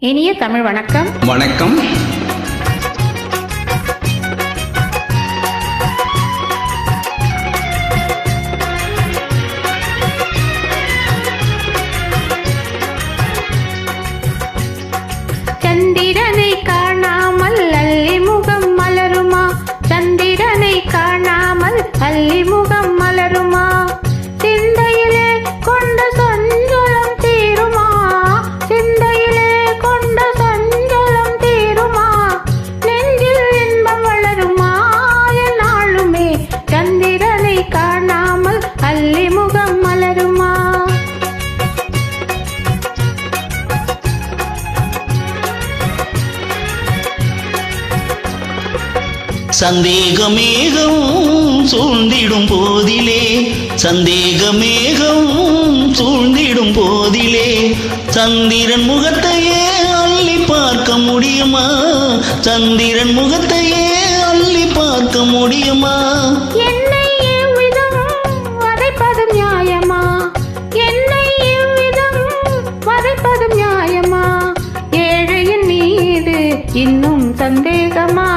இனிய தமிழ் வணக்கம். வணக்கம். சந்திரனை காணாமல் அல்லி முகம் மலருமா? சந்திரனை காணாமல் அல்லி முகம் மலருமா? சிந்தையிலே கொண்ட சஞ்சலம் தீருமா? சிந்தையிலே கொண்ட சஞ்சலம் தீருமா? நெஞ்சில் இன்பம் வளருமா? என்னாலுமே சந்திரனை காணாமல் அல்லி முகம் மலருமா? சந்தேகமேகம் சூழ்ந்திடும் போதிலே, சந்தேகமேகம் சூழ்ந்திடும் போதிலே, சந்திரன் முகத்தையே அள்ளி பார்க்க முடியுமா? சந்திரன் முகத்தையே அள்ளி பார்க்க முடியுமா? என்னை இவ்விதம் வதைப்பது நியாயமா? என்னை இவ்விதம் வதைப்பது நியாயமா? ஏழையின் மீது இன்னும் சந்தேகமா?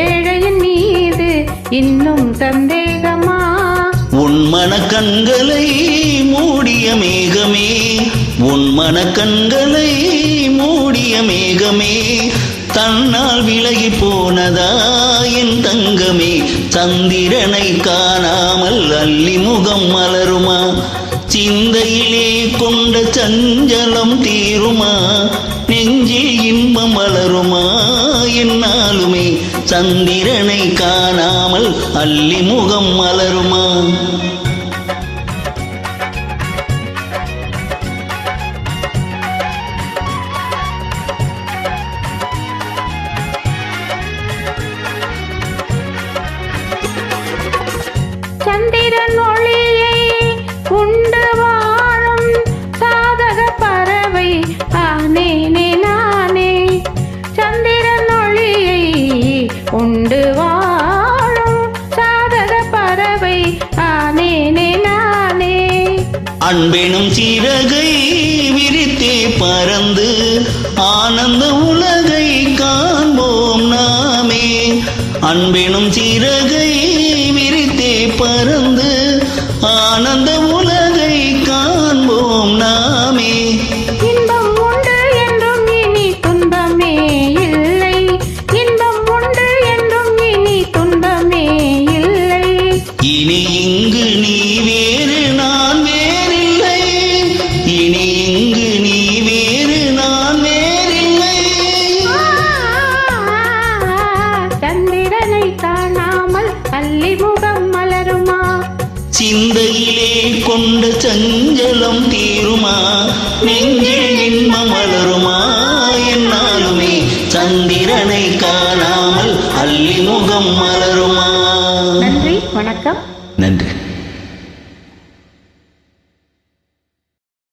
ஏழையின் மீது இன்னும் சந்தேகமா? உன் மனக்கண்களை மூடிய மேகமே, உன் மனக்கண்களை மூடிய மேகமே, தன்னால் விலகி போனதா என் தங்கமே? சந்திரனை காணாமல் அல்லி முகம் மலருமா? சிந்தையிலே கொண்ட சஞ்சலம் தீருமா? நெஞ்சில் இன்பம் மலருமா? என்னாலுமே சந்திரனை காணாமல் அல்லி முகம் மலருமா? சந்திரன் ஒளியை உண்டு வாழும் சாதக பறவை ஆனேனே நானே. சந்திரன் ஒளியை உண்டு வாழும் சாதக பறவை ஆனேனே நானே. அன்பெனும் சிறகை விரித்தே பறந்து ஆனந்த உலகை காண்போம் நாமே. அன்பெனும் சிறகை விரித்தே பறந்து ஆனந்த உலகை காண்போம் நாமே. இன்பம் உண்டு என்றும் இனி துன்பமே இல்லை. இன்பம் உண்டு என்றும் இனி துன்பமே இல்லை. இனி இங்கு நீ வேறு நான் வேறில்லை. இனி இங்கு நீ வேறு நான் வேறில்லை. சந்திரனை காணாமல் அல்லி முகம் மலருமா? சிந்தையிலே கொண்ட சஞ்சலம் தீருமா? நெஞ்சில் இன்பம் வளருமா? என்னாலுமே சந்திரனை காணாமல் அல்லி முகம் மலருமா? நன்றி, வணக்கம். நன்றி.